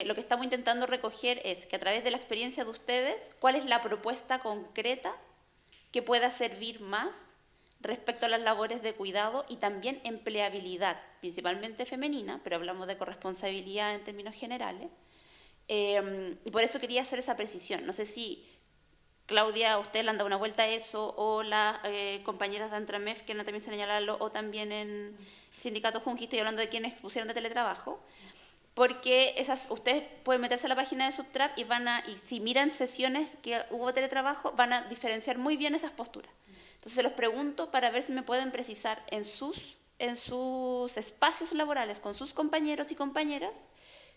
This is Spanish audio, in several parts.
Lo que estamos intentando recoger es que a través de la experiencia de ustedes, ¿cuál es la propuesta concreta que pueda servir más respecto a las labores de cuidado y también empleabilidad, principalmente femenina, pero hablamos de corresponsabilidad en términos generales? Y por eso quería hacer esa precisión. No sé si Claudia, usted le han dado una vuelta a eso, o las compañeras de Antramef que también señalarlo, o también en Sindicato Junji, estoy hablando de quienes pusieron de teletrabajo, porque ustedes pueden meterse a la página de Subtrap y si miran sesiones que hubo teletrabajo, van a diferenciar muy bien esas posturas. Entonces se los pregunto para ver si me pueden precisar en sus espacios laborales con sus compañeros y compañeras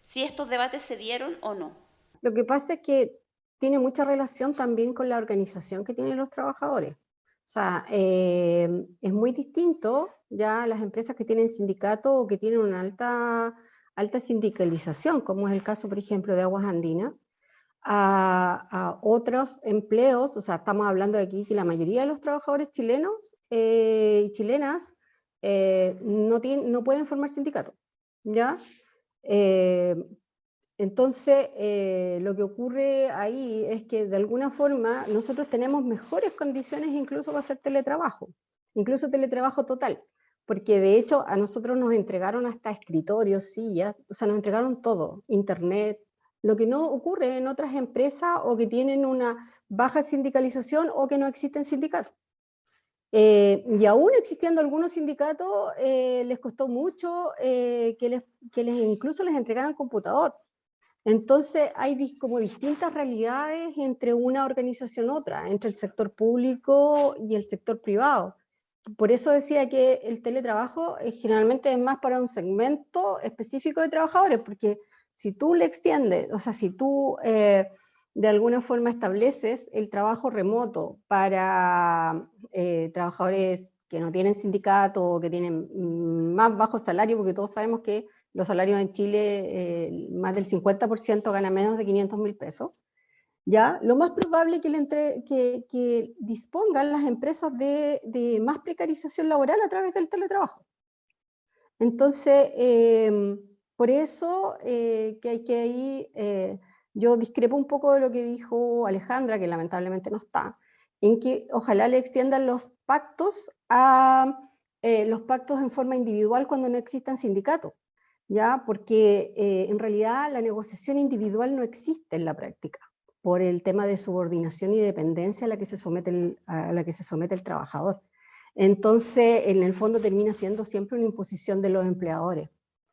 si estos debates se dieron o no. Lo que pasa es que tiene mucha relación también con la organización que tienen los trabajadores. O sea, es muy distinto ya las empresas que tienen sindicato o que tienen una alta sindicalización, como es el caso, por ejemplo, de Aguas Andinas, a otros empleos. O sea, estamos hablando de aquí que la mayoría de los trabajadores chilenos y chilenas no pueden formar sindicato, ¿ya? Eh, entonces, lo que ocurre ahí es que de alguna forma nosotros tenemos mejores condiciones incluso para hacer teletrabajo, incluso teletrabajo total, porque de hecho a nosotros nos entregaron hasta escritorios, sillas, o sea, nos entregaron todo, internet, lo que no ocurre en otras empresas o que tienen una baja sindicalización o que no existen sindicatos. Y aún existiendo algunos sindicatos, les costó mucho que incluso les entregaran computador. Entonces hay como distintas realidades entre una organización y otra, entre el sector público y el sector privado. Por eso decía que el teletrabajo generalmente es más para un segmento específico de trabajadores, porque si tú le extiendes, o sea, si tú de alguna forma estableces el trabajo remoto para trabajadores que no tienen sindicato o que tienen más bajo salario, porque todos sabemos que los salarios en Chile, más del 50% gana menos de 500.000 pesos, ¿ya? Lo más probable que dispongan las empresas de más precarización laboral a través del teletrabajo. Entonces, por eso que hay que ir, yo discrepo un poco de lo que dijo Alejandra, que lamentablemente no está, en que ojalá le extiendan los pactos en forma individual cuando no existan sindicatos, ¿ya? Porque en realidad la negociación individual no existe en la práctica, por el tema de subordinación y dependencia a la que se somete el trabajador. Entonces, en el fondo termina siendo siempre una imposición de los empleadores.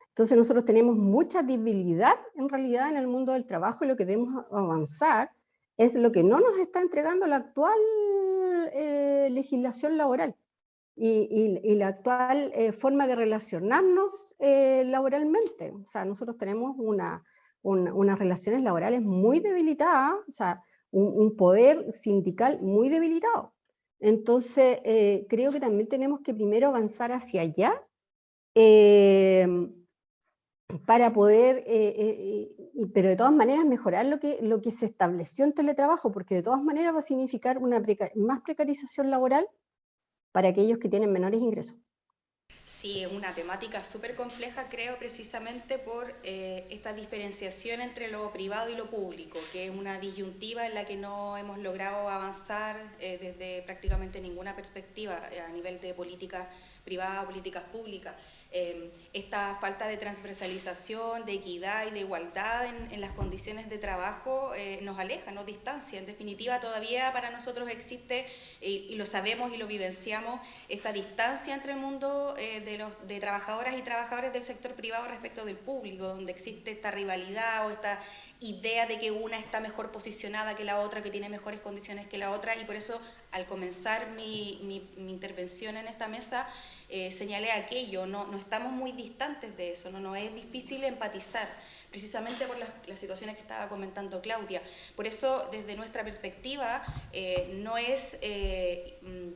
Entonces, nosotros tenemos mucha debilidad en realidad en el mundo del trabajo, y lo que debemos avanzar es lo que no nos está entregando la actual legislación laboral y la actual forma de relacionarnos laboralmente. O sea, nosotros tenemos unas relaciones laborales muy debilitadas, o sea, un poder sindical muy debilitado. Entonces, creo que también tenemos que primero avanzar hacia allá eh, para poder, pero de todas maneras mejorar lo que se estableció en teletrabajo, porque de todas maneras va a significar más precarización laboral para aquellos que tienen menores ingresos. Sí, es una temática súper compleja, creo, precisamente por esta diferenciación entre lo privado y lo público, que es una disyuntiva en la que no hemos logrado avanzar desde prácticamente ninguna perspectiva a nivel de política privada, políticas públicas. Esta falta de transversalización, de equidad y de igualdad en las condiciones de trabajo nos aleja, nos distancia. En definitiva, todavía para nosotros existe, y lo sabemos y lo vivenciamos, esta distancia entre el mundo de trabajadoras y trabajadores del sector privado respecto del público, donde existe esta rivalidad o esta idea de que una está mejor posicionada que la otra, que tiene mejores condiciones que la otra, y por eso al comenzar mi intervención en esta mesa señalé aquello, no estamos muy distantes de eso, no es difícil empatizar, precisamente por las situaciones que estaba comentando Claudia. Por eso, desde nuestra perspectiva, no es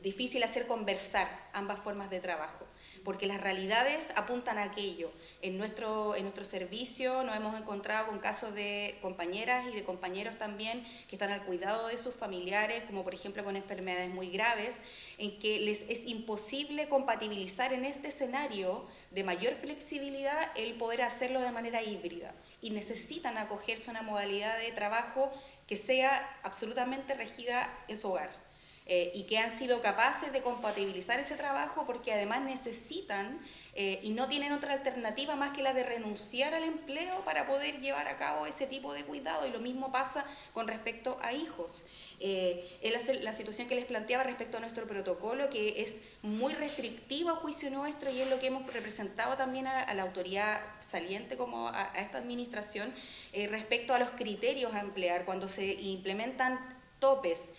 difícil hacer conversar ambas formas de trabajo. porque las realidades apuntan a aquello. En nuestro servicio nos hemos encontrado con casos de compañeras y de compañeros también que están al cuidado de sus familiares, como por ejemplo con enfermedades muy graves, en que les es imposible compatibilizar en este escenario de mayor flexibilidad el poder hacerlo de manera híbrida, y necesitan acogerse a una modalidad de trabajo que sea absolutamente regida en su hogar. Y que han sido capaces de compatibilizar ese trabajo porque además necesitan y no tienen otra alternativa más que la de renunciar al empleo para poder llevar a cabo ese tipo de cuidado, y lo mismo pasa con respecto a hijos. Es la situación que les planteaba respecto a nuestro protocolo, que es muy restrictivo a juicio nuestro, y es lo que hemos representado también a la autoridad saliente como a esta administración respecto a los criterios a emplear cuando se implementan topes,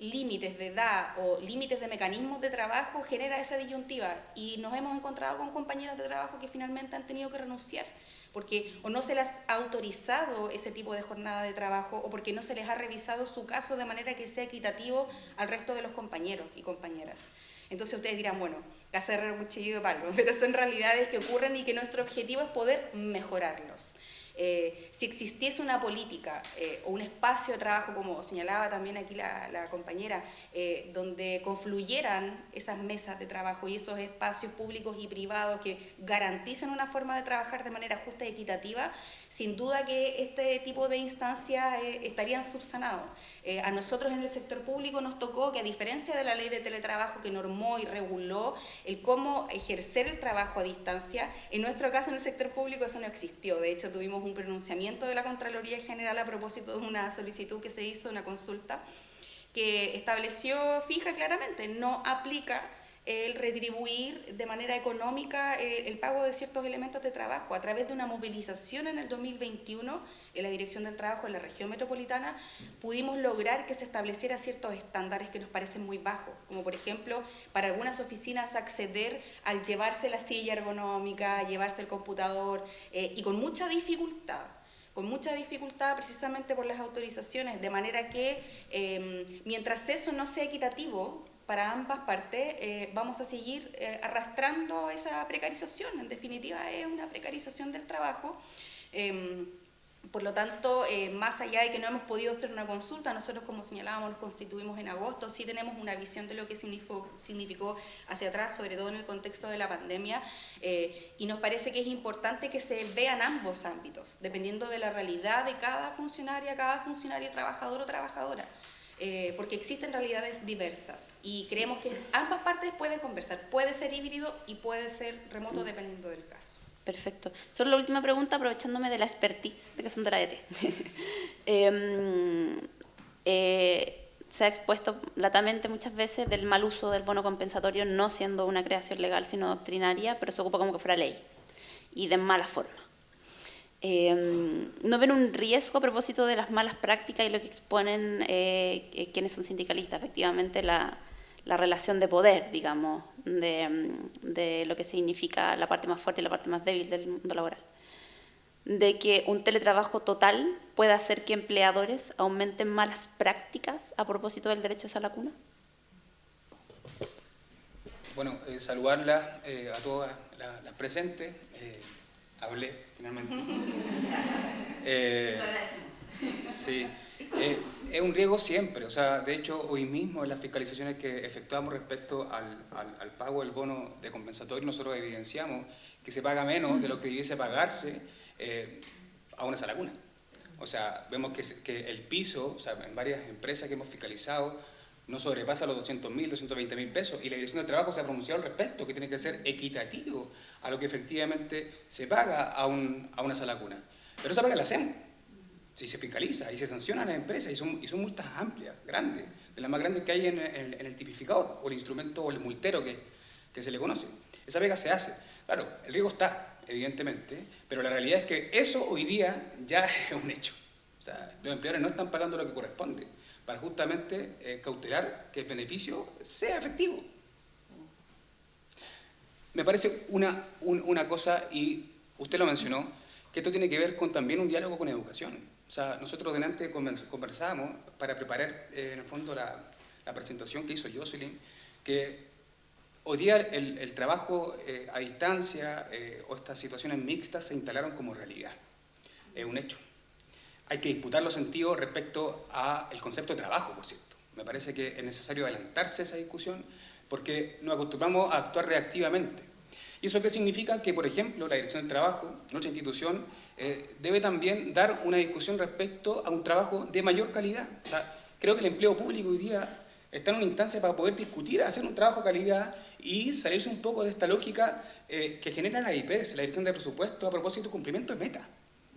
límites de edad o límites de mecanismos de trabajo. Genera esa disyuntiva, y nos hemos encontrado con compañeras de trabajo que finalmente han tenido que renunciar porque o no se les ha autorizado ese tipo de jornada de trabajo, o porque no se les ha revisado su caso de manera que sea equitativo al resto de los compañeros y compañeras. Entonces ustedes dirán, bueno, casa de cuchillo de palo, pero son realidades que ocurren y que nuestro objetivo es poder mejorarlos. Si existiese una política o un espacio de trabajo, como señalaba también aquí la compañera, donde confluyeran esas mesas de trabajo y esos espacios públicos y privados que garanticen una forma de trabajar de manera justa y equitativa, sin duda que este tipo de instancias estarían subsanados. A nosotros en el sector público nos tocó que, a diferencia de la ley de teletrabajo que normó y reguló el cómo ejercer el trabajo a distancia, en nuestro caso en el sector público eso no existió. De hecho, tuvimos un pronunciamiento de la Contraloría General a propósito de una solicitud que se hizo, una consulta, que estableció fija claramente, no aplica el retribuir de manera económica el pago de ciertos elementos de trabajo. A través de una movilización en el 2021 en la Dirección del Trabajo en la región metropolitana pudimos lograr que se estableciera ciertos estándares que nos parecen muy bajos, como por ejemplo para algunas oficinas acceder al llevarse la silla ergonómica, llevarse el computador, y con mucha dificultad precisamente por las autorizaciones, de manera que mientras eso no sea equitativo para ambas partes, vamos a seguir arrastrando esa precarización. En definitiva, es una precarización del trabajo. Por lo tanto, más allá de que no hemos podido hacer una consulta, nosotros, como señalábamos, nos constituimos en agosto, sí tenemos una visión de lo que significó hacia atrás, sobre todo en el contexto de la pandemia, y nos parece que es importante que se vean ambos ámbitos, dependiendo de la realidad de cada funcionario, trabajador o trabajadora. Porque existen realidades diversas y creemos que ambas partes pueden conversar. Puede ser híbrido y puede ser remoto dependiendo del caso. Perfecto. Solo la última pregunta, aprovechándome de la expertise de Cassandra Ete. Se ha expuesto latamente muchas veces del mal uso del bono compensatorio, no siendo una creación legal sino doctrinaria, pero se ocupa como que fuera ley y de mala forma. ¿No ven un riesgo a propósito de las malas prácticas y lo que exponen quienes son sindicalistas? Efectivamente, la relación de poder, digamos, de lo que significa la parte más fuerte y la parte más débil del mundo laboral. De que un teletrabajo total pueda hacer que empleadores aumenten malas prácticas a propósito del derecho a esa lacuna. Bueno, saludarlas a todas las presentes. Hablé finalmente. Sí, es un riesgo siempre. O sea, de hecho, hoy mismo en las fiscalizaciones que efectuamos respecto al pago del bono de compensatorio, nosotros evidenciamos que se paga menos de lo que debiese pagarse a una sola cuna. O sea, vemos que el piso, o sea, en varias empresas que hemos fiscalizado, no sobrepasa los 200.000, 220.000 pesos, y la Dirección del Trabajo se ha pronunciado al respecto, que tiene que ser equitativo a lo que efectivamente se paga a una sola cuna. Pero esa paga la hacemos, si se fiscaliza y se sanciona a las empresas, y son multas amplias, grandes, de las más grandes que hay en el tipificador, o el instrumento, o el multero que se le conoce. Esa pega se hace. Claro, el riesgo está, evidentemente, pero la realidad es que eso hoy día ya es un hecho. O sea, los empleadores no están pagando lo que corresponde, para justamente cautelar que el beneficio sea efectivo. Me parece una cosa, y usted lo mencionó, que esto tiene que ver con también un diálogo con educación. O sea, nosotros delante conversábamos para preparar en el fondo la presentación que hizo Jocelyn, que hoy día el trabajo a distancia o estas situaciones mixtas se instalaron como realidad. Es un hecho. Hay que disputar los sentidos respecto al concepto de trabajo, por cierto. Me parece que es necesario adelantarse a esa discusión porque nos acostumbramos a actuar reactivamente. ¿Y eso qué significa? Que, por ejemplo, la Dirección del Trabajo, nuestra institución, debe también dar una discusión respecto a un trabajo de mayor calidad. O sea, creo que el empleo público hoy día está en una instancia para poder discutir, hacer un trabajo de calidad y salirse un poco de esta lógica que genera la IPES, la Dirección de Presupuesto, a propósito de cumplimiento de meta.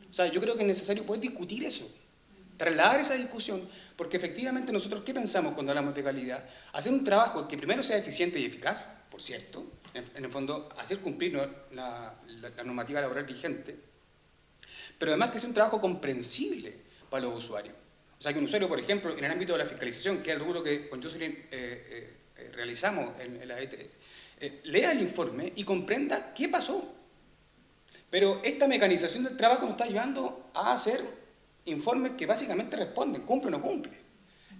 O sea, yo creo que es necesario poder discutir eso, trasladar esa discusión, porque efectivamente nosotros, ¿qué pensamos cuando hablamos de calidad? Hacer un trabajo que primero sea eficiente y eficaz, por cierto, en el fondo hacer cumplir la normativa laboral vigente, pero además que sea un trabajo comprensible para los usuarios. O sea, que un usuario, por ejemplo, en el ámbito de la fiscalización, que es el rubro que con Jocelyn realizamos en la ET, lea el informe y comprenda qué pasó. Pero esta mecanización del trabajo nos está llevando a hacer informes que básicamente responden, cumple o no cumple.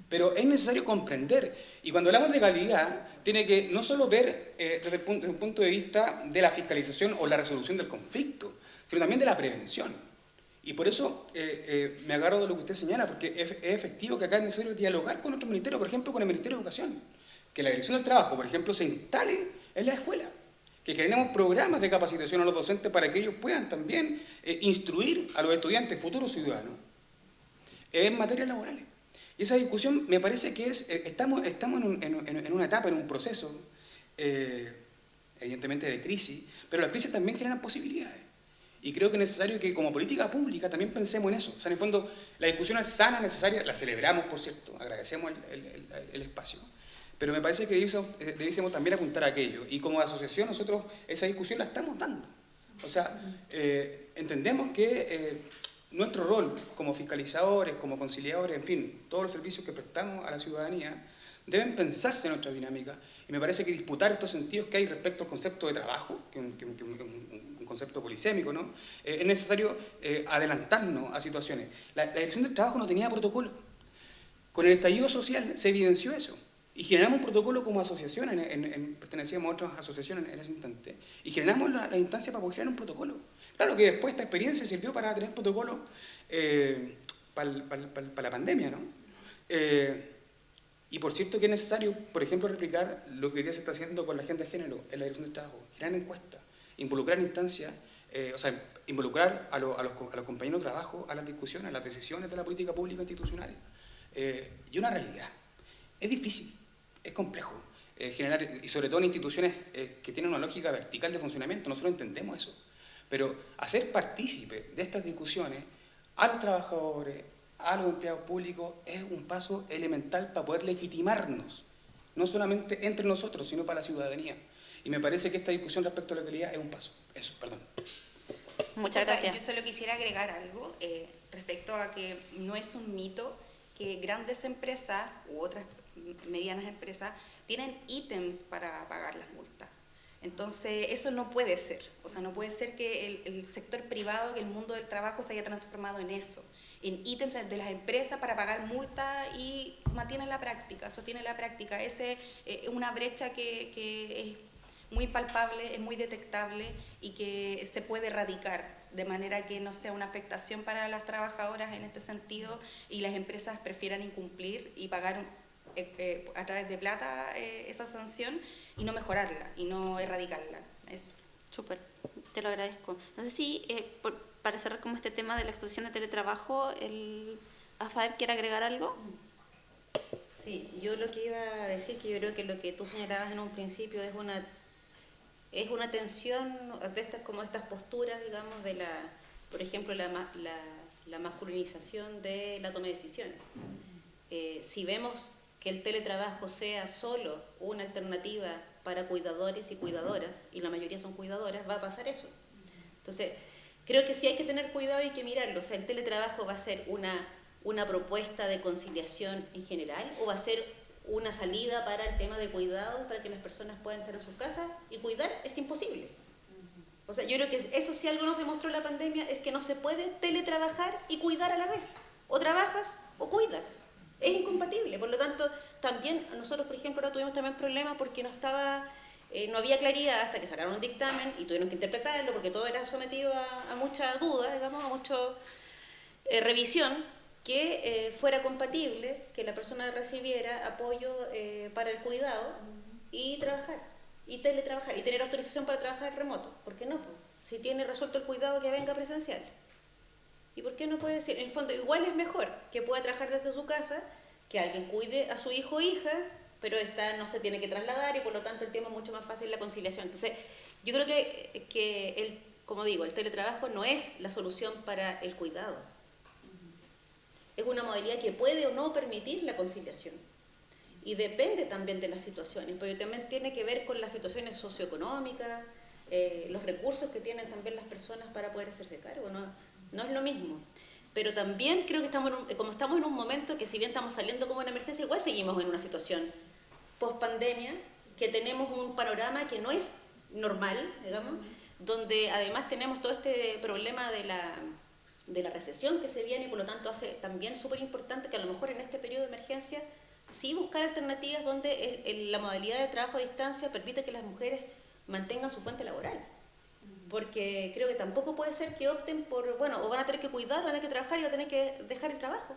Pero es necesario comprender. Y cuando hablamos de calidad, tiene que no solo ver desde un punto de vista de la fiscalización o la resolución del conflicto, sino también de la prevención. Y por eso me agarro de lo que usted señala, porque es efectivo que acá es necesario dialogar con otros ministerios, por ejemplo, con el Ministerio de Educación. Que la Dirección del Trabajo, por ejemplo, se instale en la escuela. Que generemos programas de capacitación a los docentes para que ellos puedan también instruir a los estudiantes, futuros ciudadanos, en materias laborales. Y esa discusión me parece que estamos en una etapa, en un proceso, evidentemente de crisis, pero las crisis también generan posibilidades. Y creo que es necesario que como política pública también pensemos en eso. O sea, en el fondo, la discusión es sana, necesaria, la celebramos, por cierto, agradecemos el espacio. Pero me parece que debiésemos también apuntar a aquello. Y como asociación nosotros esa discusión la estamos dando. O sea, entendemos que nuestro rol como fiscalizadores, como conciliadores, en fin, todos los servicios que prestamos a la ciudadanía, deben pensarse en nuestra dinámica. Y me parece que disputar estos sentidos que hay respecto al concepto de trabajo, que es un concepto polisémico, ¿no? Es necesario adelantarnos a situaciones. La Dirección del Trabajo no tenía protocolo. Con el estallido social se evidenció eso. Y generamos un protocolo como asociación, pertenecíamos a otras asociaciones en ese instante, y generamos la instancia para poder generar un protocolo. Claro que después esta experiencia sirvió para tener protocolo para la pandemia, ¿no? Y por cierto que es necesario, por ejemplo, replicar lo que hoy día se está haciendo con la agenda de género en la Dirección del Trabajo, generar encuestas, involucrar instancias, o sea, involucrar a los compañeros de trabajo a las discusiones, a las decisiones de la política pública institucional. Y una realidad. Es difícil. Es complejo generar, y sobre todo en instituciones que tienen una lógica vertical de funcionamiento, nosotros entendemos eso. Pero hacer partícipe de estas discusiones a los trabajadores, a los empleados públicos, es un paso elemental para poder legitimarnos, no solamente entre nosotros, sino para la ciudadanía. Y me parece que esta discusión respecto a la calidad es un paso. Eso, perdón. Muchas gracias. Yo solo quisiera agregar algo respecto a que no es un mito que grandes empresas u otras medianas empresas tienen ítems para pagar las multas. Entonces, eso no puede ser. O sea, no puede ser que el sector privado, que el mundo del trabajo se haya transformado en eso, en ítems de las empresas para pagar multas y mantienen la práctica, sostienen la práctica. Esa es una brecha que es muy palpable, es muy detectable y que se puede erradicar de manera que no sea una afectación para las trabajadoras en este sentido y las empresas prefieran incumplir y pagar a través de plata esa sanción y no mejorarla y no erradicarla. Eso. Súper, te lo agradezco. No sé si para cerrar como este tema de la exposición de teletrabajo, AFAEP quiere agregar algo. Sí, yo lo que iba a decir, que yo creo que lo que tú señalabas en un principio es una tensión de estas posturas, digamos, por ejemplo, la masculinización de la toma de decisiones. Si vemos que el teletrabajo sea solo una alternativa para cuidadores y cuidadoras, y la mayoría son cuidadoras, va a pasar eso. Entonces, creo que sí hay que tener cuidado y hay que mirarlo. O sea, ¿el teletrabajo va a ser una propuesta de conciliación en general o va a ser una salida para el tema de cuidados, para que las personas puedan estar en sus casas y cuidar? Es imposible. O sea, yo creo que eso, si algo nos demostró la pandemia, es que no se puede teletrabajar y cuidar a la vez. O trabajas o cuidas. Es incompatible. Por lo tanto, también nosotros, por ejemplo, ahora tuvimos también problemas porque no estaba no había claridad hasta que sacaron un dictamen y tuvieron que interpretarlo porque todo era sometido a mucha duda, digamos, a mucha revisión, que fuera compatible que la persona recibiera apoyo para el cuidado y trabajar, y teletrabajar, y tener autorización para trabajar remoto. ¿Por qué no? Pues, si tiene resuelto el cuidado, que venga presencial. ¿Y por qué no puede decir? En el fondo, igual es mejor que pueda trabajar desde su casa, que alguien cuide a su hijo o hija, pero esta no se tiene que trasladar y por lo tanto el tema es mucho más fácil la conciliación. Entonces, yo creo que como digo, el teletrabajo no es la solución para el cuidado. Es una modalidad que puede o no permitir la conciliación. Y depende también de las situaciones, porque también tiene que ver con las situaciones socioeconómicas, los recursos que tienen también las personas para poder hacerse cargo. No es lo mismo. Pero también creo que como estamos en un momento que si bien estamos saliendo como en emergencia, igual seguimos en una situación post-pandemia, que tenemos un panorama que no es normal, digamos, donde además tenemos todo este problema de la recesión que se viene y por lo tanto hace también súper importante que a lo mejor en este periodo de emergencia sí buscar alternativas donde la modalidad de trabajo a distancia permite que las mujeres mantengan su fuente laboral. Porque creo que tampoco puede ser que opten por, bueno, o van a tener que cuidar, o van a tener que trabajar y van a tener que dejar el trabajo.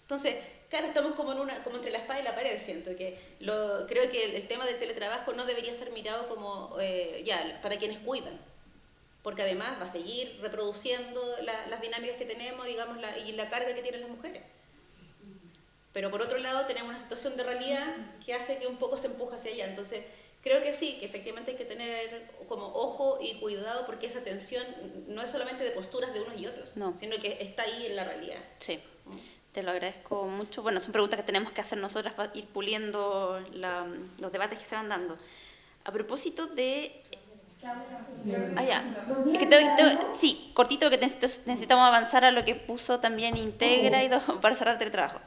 Entonces, claro, estamos como entre la espada y la pared, siento que creo que el tema del teletrabajo no debería ser mirado como para quienes cuidan, porque además va a seguir reproduciendo las dinámicas que tenemos, digamos, y la carga que tienen las mujeres. Pero por otro lado tenemos una situación de realidad que hace que un poco se empuja hacia allá. Entonces, creo que sí, que efectivamente hay que tener como ojo y cuidado porque esa tensión no es solamente de posturas de unos y otros, sino que está ahí en la realidad. Sí, te lo agradezco mucho. Bueno, son preguntas que tenemos que hacer nosotras para ir puliendo los debates que se van dando. A propósito de... Es que sí, cortito, que necesitamos avanzar a lo que puso también Integra y para cerrar el trabajo.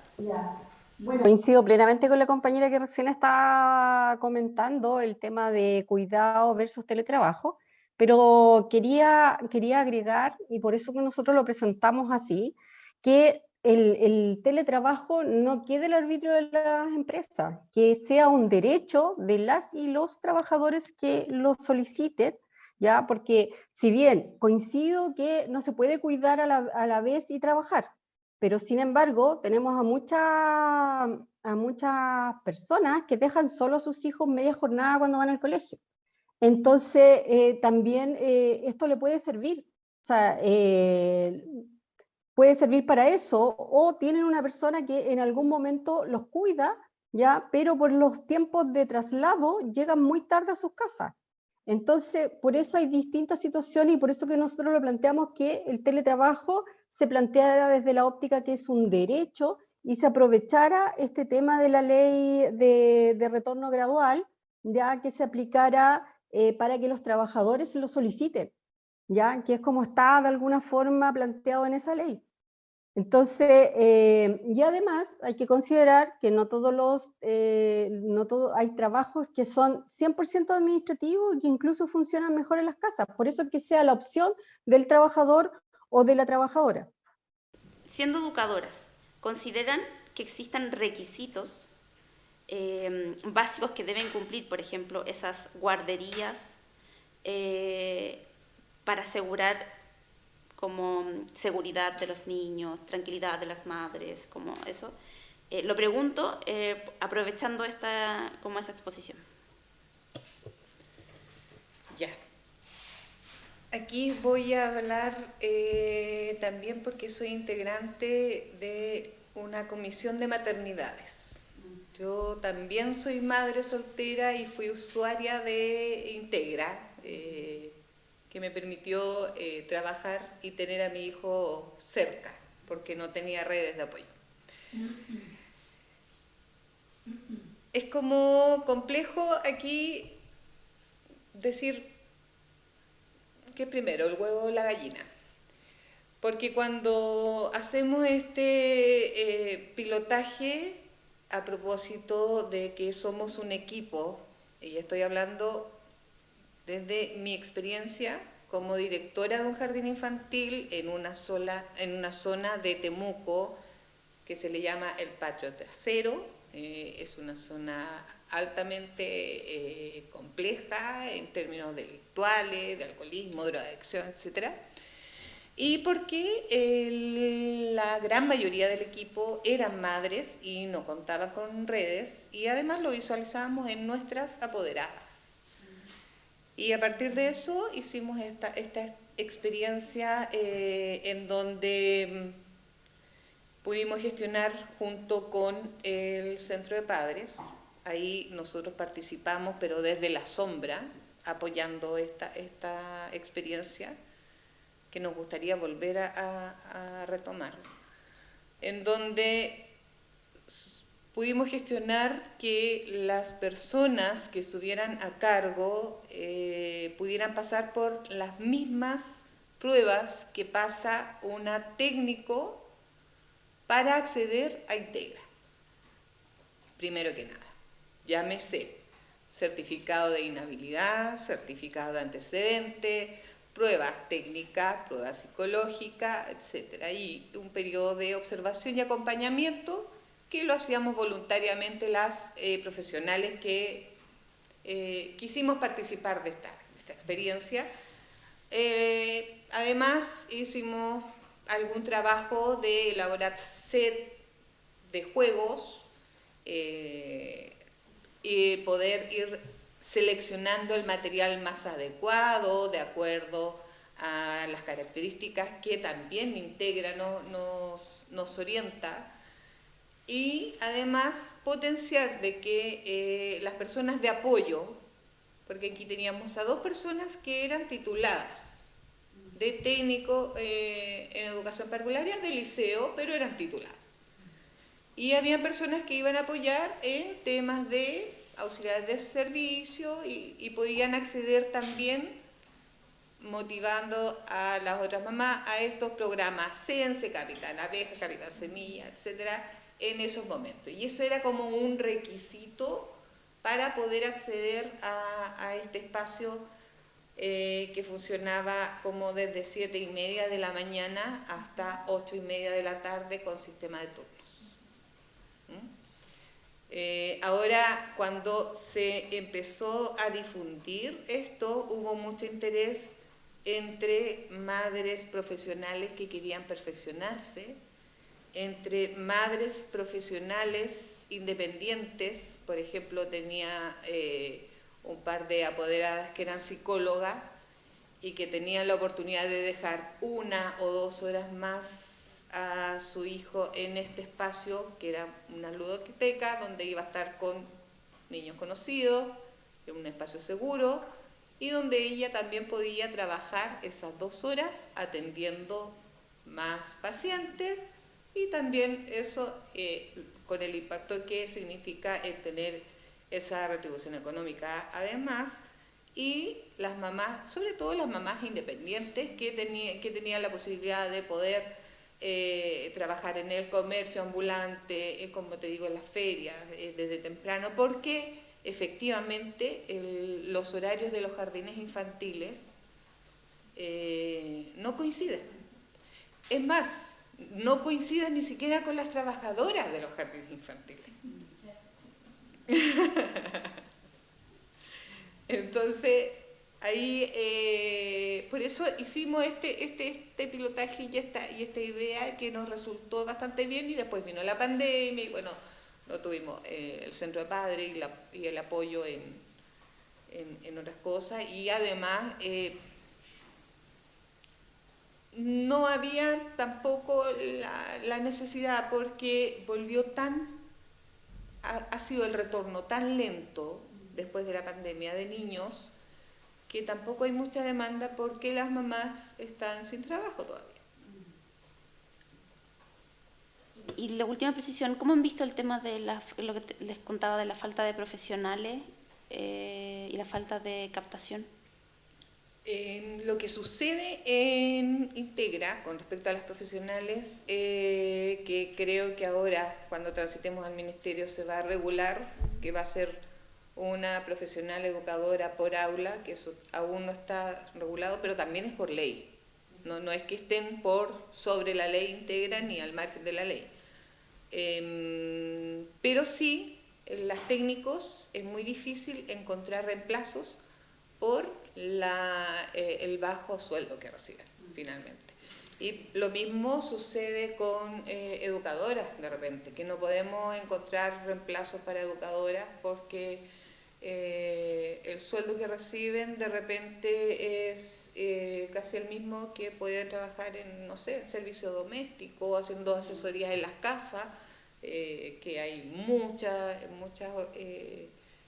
Bueno, coincido plenamente con la compañera que recién estaba comentando el tema de cuidado versus teletrabajo, pero quería agregar, y por eso que nosotros lo presentamos así, que el teletrabajo no quede al arbitrio de las empresas, que sea un derecho de las y los trabajadores que lo soliciten, ¿ya? Porque si bien coincido que no se puede cuidar a la vez y trabajar, pero sin embargo tenemos a muchas personas que dejan solo a sus hijos media jornada cuando van al colegio. Entonces, también esto le puede servir, o sea, puede servir para eso, o tienen una persona que en algún momento los cuida, ¿ya? Pero por los tiempos de traslado llegan muy tarde a sus casas. Entonces, por eso hay distintas situaciones y por eso que nosotros lo planteamos que el teletrabajo se plantea desde la óptica que es un derecho y se aprovechara este tema de la ley de retorno gradual, ya que se aplicara para que los trabajadores lo soliciten, ya que es como está de alguna forma planteado en esa ley. Entonces, y además hay que considerar que no hay trabajos que son 100% administrativos y que incluso funcionan mejor en las casas. Por eso que sea la opción del trabajador o de la trabajadora. Siendo educadoras, ¿consideran que existan requisitos básicos que deben cumplir, por ejemplo, esas guarderías para asegurar como seguridad de los niños, tranquilidad de las madres, como eso? Lo pregunto aprovechando esa exposición. Ya. Aquí voy a hablar también porque soy integrante de una comisión de maternidades. Yo también soy madre soltera y fui usuaria de Integra, que me permitió trabajar y tener a mi hijo cerca, porque no tenía redes de apoyo. Es como complejo aquí decir que primero, el huevo o la gallina. Porque cuando hacemos este pilotaje a propósito de que somos un equipo, y estoy hablando desde mi experiencia como directora de un jardín infantil en una zona de Temuco que se le llama el Patio Trasero, es una zona altamente compleja en términos delictuales, de alcoholismo, drogadicción, etc. Y porque la gran mayoría del equipo eran madres y no contaban con redes, y además lo visualizábamos en nuestras apoderadas. Y a partir de eso hicimos esta experiencia en donde pudimos gestionar junto con el Centro de Padres. Ahí nosotros participamos, pero desde la sombra, apoyando esta experiencia que nos gustaría volver a retomar, en donde pudimos gestionar que las personas que estuvieran a cargo pudieran pasar por las mismas pruebas que pasa una técnico para acceder a Integra. Primero que nada, llámese certificado de inhabilidad, certificado de antecedente, pruebas técnicas, pruebas psicológicas, etc. Y un periodo de observación y acompañamiento que lo hacíamos voluntariamente las profesionales que quisimos participar de esta experiencia. Además, hicimos algún trabajo de elaborar set de juegos y poder ir seleccionando el material más adecuado de acuerdo a las características que también Integra nos orienta, y además potenciar de que las personas de apoyo, porque aquí teníamos a 2 personas que eran tituladas de técnico en educación parvularia de liceo, pero eran tituladas. Y había personas que iban a apoyar en temas de auxiliar de servicio y podían acceder también, motivando a las otras mamás a estos programas CENSE, Capitán Abeja, Capitán Semilla, etcétera, en esos momentos. Y eso era como un requisito para poder acceder a este espacio que funcionaba como desde 7:30 de la mañana hasta 8:30 de la tarde con sistema de turnos. Ahora, cuando se empezó a difundir esto, hubo mucho interés entre madres profesionales que querían perfeccionarse, entre madres profesionales independientes. Por ejemplo, tenía un par de apoderadas que eran psicólogas y que tenían la oportunidad de dejar 1 o 2 horas más a su hijo en este espacio, que era una ludoteca donde iba a estar con niños conocidos, en un espacio seguro, y donde ella también podía trabajar esas 2 horas atendiendo más pacientes, y también eso con el impacto que significa el tener esa retribución económica además. Y las mamás, sobre todo las mamás independientes que tenían la posibilidad de poder trabajar en el comercio ambulante, como te digo, en las ferias, desde temprano, porque efectivamente los horarios de los jardines infantiles no coinciden. Es más, no coinciden ni siquiera con las trabajadoras de los jardines infantiles. Entonces, ahí, por eso hicimos este pilotaje y esta idea que nos resultó bastante bien, y después vino la pandemia y bueno, no tuvimos el Centro de Padres y el apoyo en otras cosas, y además no había tampoco la necesidad, porque ha sido el retorno tan lento después de la pandemia de niños, que tampoco hay mucha demanda porque las mamás están sin trabajo todavía. Y la última precisión, ¿cómo han visto el tema de lo que les contaba de la falta de profesionales y la falta de captación? Lo que sucede en Integra con respecto a las profesionales, que creo que ahora, cuando transitemos al ministerio, se va a regular, que va a ser una profesional educadora por aula, que eso aún no está regulado, pero también es por ley. No es que estén sobre la ley Integra ni al margen de la ley. Pero sí las técnicos es muy difícil encontrar reemplazos por el bajo sueldo que reciben finalmente. Y lo mismo sucede con educadoras de repente, que no podemos encontrar reemplazos para educadoras porque el sueldo que reciben de repente es casi el mismo que pueden trabajar en, no sé, servicio doméstico, haciendo asesorías en las casas, que hay muchas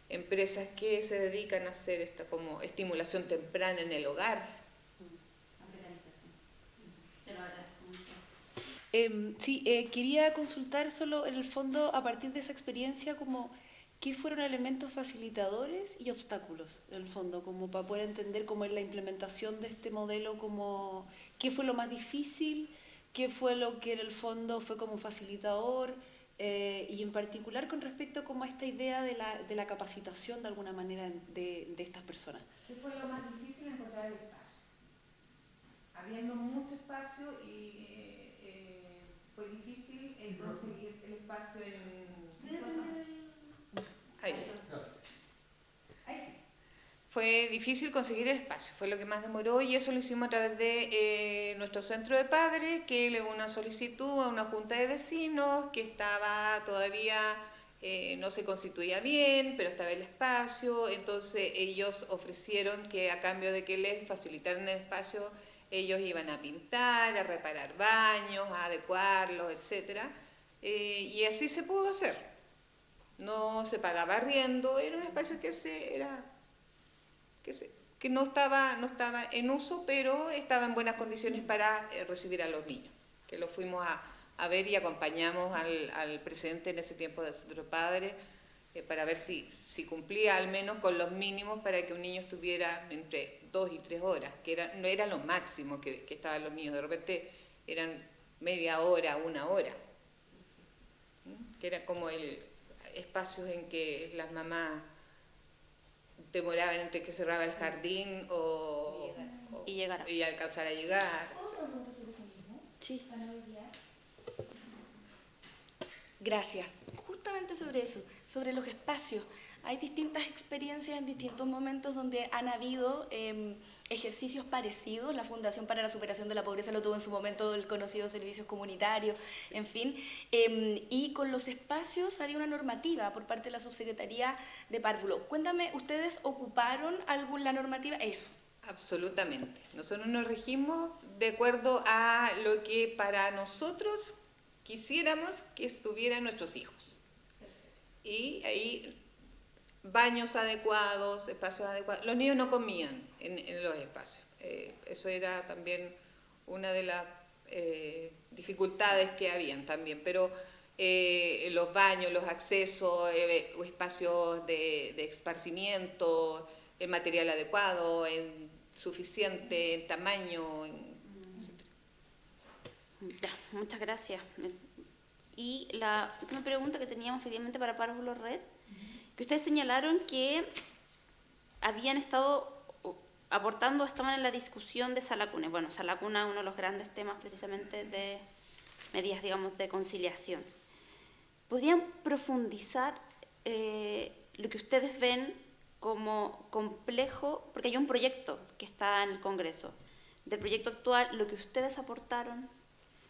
empresas que se dedican a hacer esta como estimulación temprana en el hogar. Sí, quería consultar solo en el fondo, a partir de esa experiencia, como qué fueron elementos facilitadores y obstáculos, en el fondo, como para poder entender cómo es la implementación de este modelo, como qué fue lo más difícil, qué fue lo que en el fondo fue como facilitador, y en particular con respecto como a esta idea de la capacitación de alguna manera de estas personas. ¿Qué fue lo más difícil? Encontrar el espacio. Habiendo mucho espacio y fue difícil conseguir el espacio Ahí sí. Fue difícil conseguir el espacio, fue lo que más demoró y eso lo hicimos a través de nuestro centro de padres, que le dio una solicitud a una junta de vecinos que estaba todavía, no se constituía bien, pero estaba el espacio, entonces ellos ofrecieron que a cambio de que les facilitaran el espacio, ellos iban a pintar, a reparar baños, a adecuarlos, etc. Y así se pudo hacer. No se pagaba arriendo, era un espacio que no estaba en uso, pero estaba en buenas condiciones para recibir a los niños, que lo fuimos a ver y acompañamos al presidente en ese tiempo del Centro de Padres para ver si cumplía al menos con los mínimos para que un niño estuviera entre 2 y 3 horas, que no era lo máximo que estaban los niños, de repente eran media hora, 1 hora, que era como el espacios en que las mamás demoraban entre que cerraba el jardín y alcanzar a llegar. Sí. Gracias. Justamente sobre eso, sobre los espacios. Hay distintas experiencias en distintos momentos donde han habido ejercicios parecidos. La Fundación para la Superación de la Pobreza lo tuvo en su momento, el conocido Servicios Comunitarios, en fin. Y con los espacios había una normativa por parte de la Subsecretaría de Párvulo. Cuéntame, ¿ustedes ocuparon la normativa? Eso. Absolutamente. Nosotros nos regimos de acuerdo a lo que para nosotros quisiéramos que estuvieran nuestros hijos. Y ahí baños adecuados, espacios adecuados. Los niños no comían en los espacios. Eso era también una de las dificultades que habían también. Pero los baños, los accesos, espacios de esparcimiento, el material adecuado, suficiente en tamaño. Ya, muchas gracias. Y la última pregunta que teníamos efectivamente para Párvulo Red, que ustedes señalaron que habían estado aportando, estaban en la discusión de Sala Cuna. Bueno, Sala Cuna es uno de los grandes temas precisamente de medidas, digamos, de conciliación. ¿Podrían profundizar lo que ustedes ven como complejo? Porque hay un proyecto que está en el Congreso. Del proyecto actual, lo que ustedes aportaron,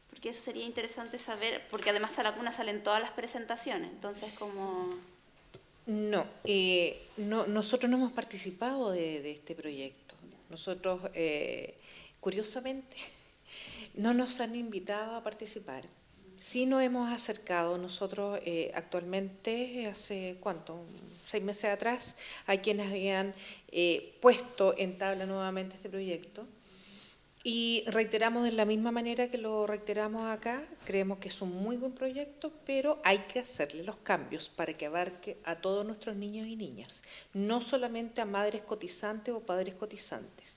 porque eso sería interesante saber, porque además Sala Cuna sale en todas las presentaciones, entonces como... No, nosotros no hemos participado de este proyecto. Nosotros, curiosamente, no nos han invitado a participar. Sí nos hemos acercado nosotros actualmente, hace ¿cuánto? 6 meses atrás, hay quienes habían puesto en tabla nuevamente este proyecto. Y reiteramos de la misma manera que lo reiteramos acá, creemos que es un muy buen proyecto, pero hay que hacerle los cambios para que abarque a todos nuestros niños y niñas, no solamente a madres cotizantes o padres cotizantes.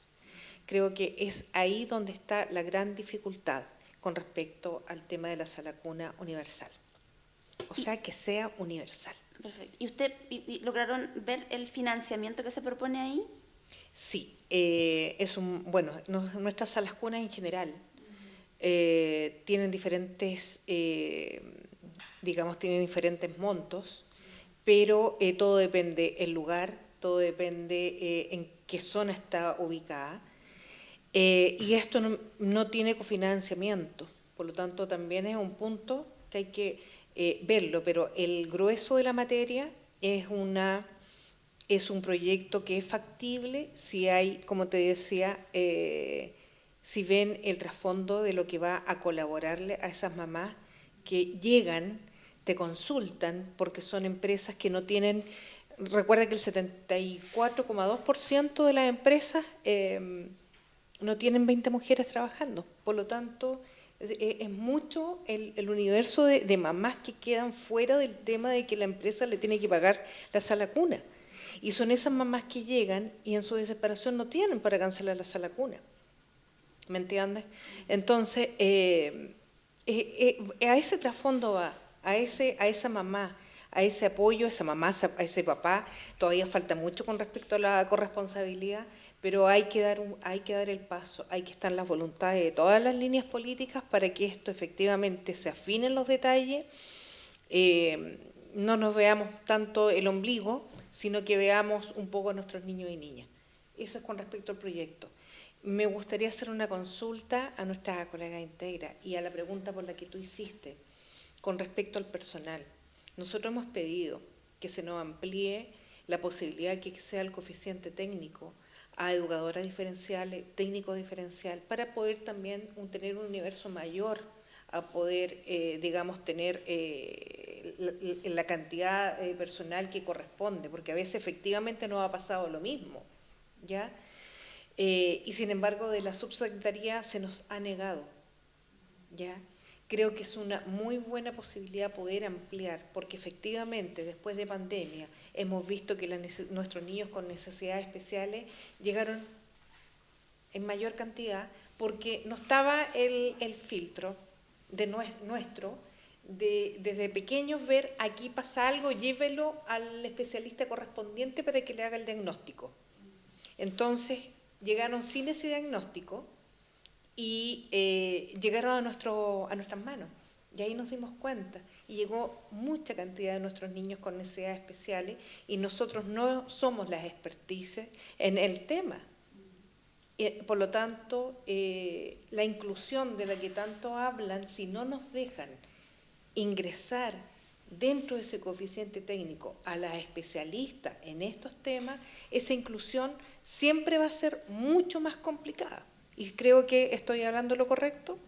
Creo que es ahí donde está la gran dificultad con respecto al tema de la Sala Cuna universal. O sea, que sea universal. Perfecto. ¿Y usted lograron ver el financiamiento que se propone ahí? Sí, nuestras salas cunas en general tienen diferentes, tienen diferentes montos, pero todo depende el lugar, todo depende en qué zona está ubicada, y esto no tiene cofinanciamiento, por lo tanto también es un punto que hay que verlo, pero el grueso de la materia es un proyecto que es factible si hay, como te decía, si ven el trasfondo de lo que va a colaborarle a esas mamás que llegan, te consultan, porque son empresas que no tienen, recuerda que el 74,2% de las empresas no tienen 20 mujeres trabajando, por lo tanto es mucho el universo de mamás que quedan fuera del tema de que la empresa le tiene que pagar la sala cuna. Y son esas mamás que llegan y en su desesperación no tienen para cancelar la sala cuna. ¿Me entiendes? Entonces, a ese trasfondo va, a esa mamá, a ese apoyo, a esa mamá, a ese papá. Todavía falta mucho con respecto a la corresponsabilidad, pero hay que dar el paso, hay que estar en las voluntades de todas las líneas políticas para que esto efectivamente se afine en los detalles, no nos veamos tanto el ombligo, sino que veamos un poco a nuestros niños y niñas. Eso es con respecto al proyecto. Me gustaría hacer una consulta a nuestra colega íntegra y a la pregunta por la que tú hiciste, con respecto al personal. Nosotros hemos pedido que se nos amplíe la posibilidad de que sea el coeficiente técnico a educadoras diferenciales, técnico diferencial, para poder también tener un universo mayor, a poder, digamos, tener la cantidad personal que corresponde, porque a veces efectivamente nos ha pasado lo mismo, ¿ya? Y sin embargo de la subsecretaría se nos ha negado, ¿ya? Creo que es una muy buena posibilidad poder ampliar, porque efectivamente después de pandemia hemos visto que nuestros niños con necesidades especiales llegaron en mayor cantidad porque no estaba el filtro de nuestro, desde pequeños ver aquí pasa algo, llévelo al especialista correspondiente para que le haga el diagnóstico. Entonces llegaron sin ese diagnóstico y llegaron a nuestras manos. Y ahí nos dimos cuenta. Y llegó mucha cantidad de nuestros niños con necesidades especiales y nosotros no somos las expertices en el tema. Por lo tanto, la inclusión de la que tanto hablan, si no nos dejan ingresar dentro de ese coeficiente técnico a las especialistas en estos temas, esa inclusión siempre va a ser mucho más complicada. Y creo que estoy hablando lo correcto.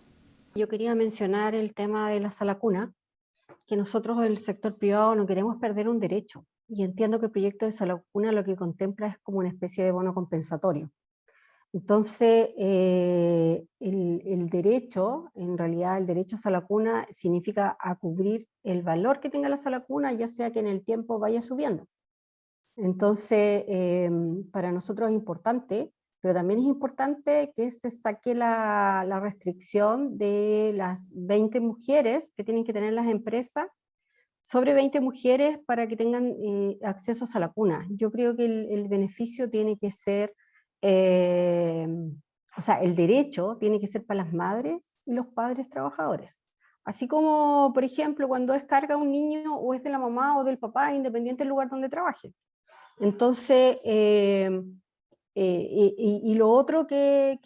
Yo quería mencionar el tema de la sala cuna, que nosotros en el sector privado no queremos perder un derecho, y entiendo que el proyecto de sala cuna lo que contempla es como una especie de bono compensatorio. Entonces, el derecho, en realidad el derecho a sala cuna significa a cubrir el valor que tenga la sala cuna, ya sea que en el tiempo vaya subiendo. Entonces, para nosotros es importante, pero también es importante que se saque la restricción de las 20 mujeres que tienen que tener las empresas, sobre 20 mujeres para que tengan acceso a la cuna. Yo creo que el beneficio tiene que ser, o sea, el derecho tiene que ser para las madres y los padres trabajadores. Así como, por ejemplo, cuando es carga un niño o es de la mamá o del papá, independiente del lugar donde trabaje. Entonces, y lo otro que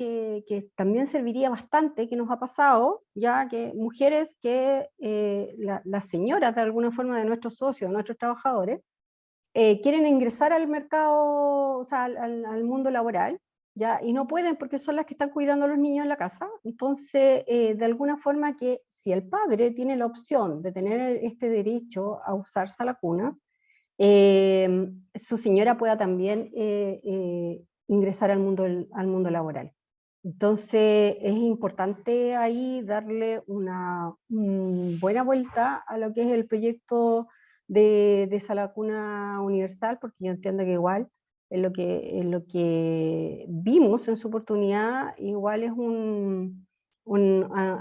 también serviría bastante, que nos ha pasado, ya que mujeres que, las señoras de alguna forma de nuestros socios, nuestros trabajadores, quieren ingresar al mercado, o sea, al mundo laboral, ya, y no pueden porque son las que están cuidando a los niños en la casa. Entonces, de alguna forma que si el padre tiene la opción de tener este derecho a usar sala cuna, su señora pueda también ingresar al mundo laboral. Entonces es importante ahí darle una buena vuelta a lo que es el proyecto de sala cuna universal, porque yo entiendo que igual en lo que vimos en su oportunidad, igual es un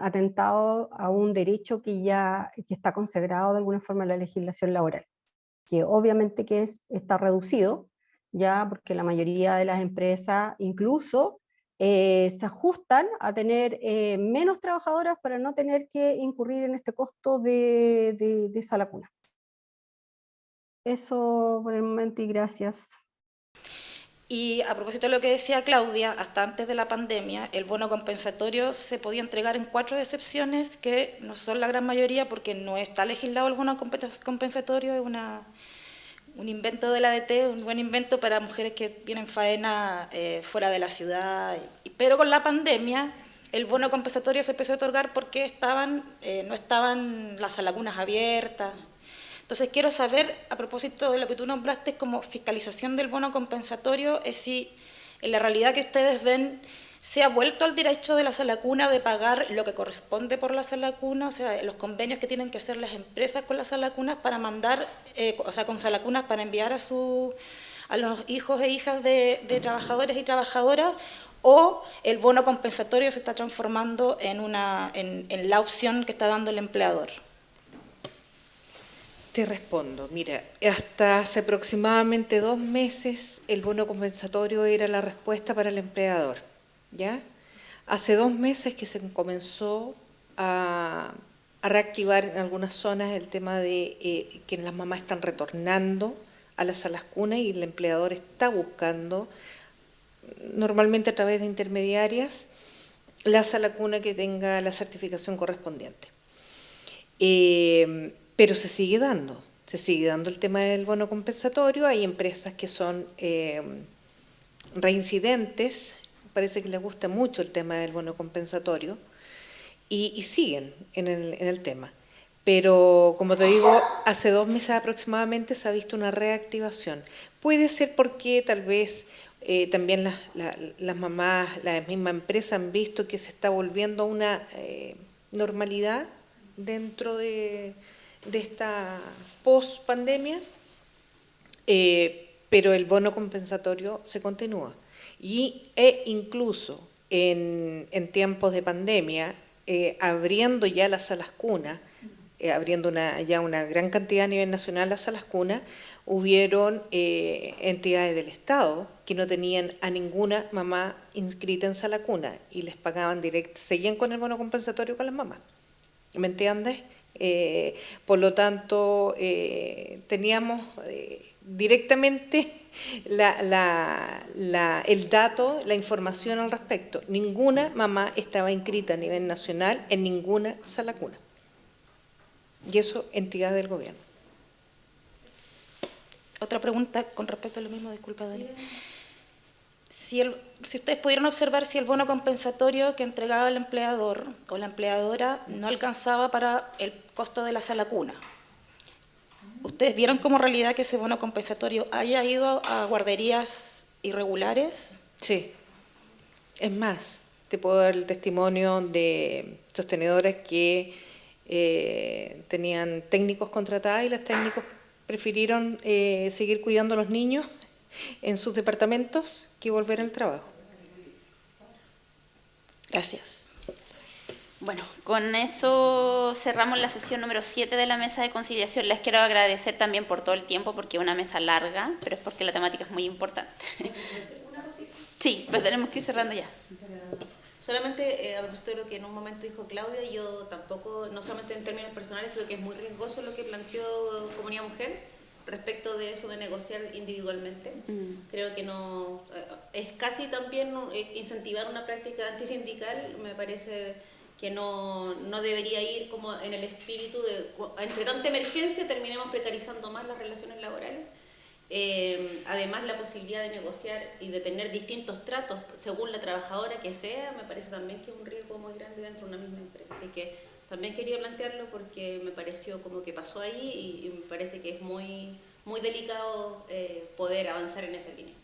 atentado a un derecho que está consagrado de alguna forma en la legislación laboral, que obviamente está reducido, ya porque la mayoría de las empresas incluso se ajustan a tener menos trabajadoras para no tener que incurrir en este costo de sala cuna. Eso por el momento y gracias. Y a propósito de lo que decía Claudia, hasta antes de la pandemia, el bono compensatorio se podía entregar en 4 excepciones, que no son la gran mayoría porque no está legislado el bono compensatorio, es un invento de la ADT, un buen invento para mujeres que tienen faena fuera de la ciudad. Pero con la pandemia, el bono compensatorio se empezó a otorgar porque no estaban las lagunas abiertas. Entonces quiero saber, a propósito de lo que tú nombraste como fiscalización del bono compensatorio, es si en la realidad que ustedes ven se ha vuelto al derecho de la sala cuna de pagar lo que corresponde por la sala cuna, o sea, los convenios que tienen que hacer las empresas con las sala cunas para mandar, o sea, con sala cunas para enviar a los hijos e hijas de trabajadores y trabajadoras, o el bono compensatorio se está transformando en la opción que está dando el empleador. Te respondo, mira, hasta hace aproximadamente 2 meses el bono compensatorio era la respuesta para el empleador, ¿ya? Hace 2 meses que se comenzó a reactivar en algunas zonas el tema de que las mamás están retornando a las salas cunas y el empleador está buscando, normalmente a través de intermediarias, la sala cuna que tenga la certificación correspondiente. Pero se sigue dando el tema del bono compensatorio. Hay empresas que son reincidentes, parece que les gusta mucho el tema del bono compensatorio y siguen en el tema. Pero, como te digo, hace 2 meses aproximadamente se ha visto una reactivación. Puede ser porque tal vez también las mamás, las mismas empresas han visto que se está volviendo a una normalidad dentro de esta post-pandemia, pero el bono compensatorio se continúa. E incluso en tiempos de pandemia, abriendo ya las salas cunas, abriendo ya una gran cantidad a nivel nacional las salas cunas, hubieron entidades del Estado que no tenían a ninguna mamá inscrita en sala cuna y les pagaban directo, seguían con el bono compensatorio con las mamás. ¿Me entiendes? Por lo tanto, teníamos directamente el dato, la información al respecto. Ninguna mamá estaba inscrita a nivel nacional en ninguna sala cuna. Y eso, entidad del gobierno. Otra pregunta con respecto a lo mismo, disculpa, Dani. Si ustedes pudieron observar si el bono compensatorio que entregaba el empleador o la empleadora no alcanzaba para el costo de la sala cuna. ¿Ustedes vieron como realidad que ese bono compensatorio haya ido a guarderías irregulares? Sí. Es más, te puedo dar el testimonio de sostenedoras que tenían técnicos contratados y los técnicos prefirieron seguir cuidando a los niños en sus departamentos que volver al trabajo. Gracias. Bueno, con eso cerramos la sesión número 7 de la mesa de conciliación. Les quiero agradecer también por todo el tiempo, porque es una mesa larga, pero es porque la temática es muy importante. Sí, pero tenemos que ir cerrando ya. Solamente a propósito de lo que en un momento dijo Claudia, yo tampoco, no solamente en términos personales, creo que es muy riesgoso lo que planteó Comunidad Mujer respecto de eso de negociar individualmente. Creo que no es casi también incentivar una práctica antisindical. Me parece que no debería ir como en el espíritu de, entre tanta emergencia, terminemos precarizando más las relaciones laborales. Además, la posibilidad de negociar y de tener distintos tratos según la trabajadora que sea, me parece también que es un riesgo muy grande dentro de una misma empresa. Así que también quería plantearlo porque me pareció como que pasó ahí y me parece que es muy, muy delicado poder avanzar en esa línea.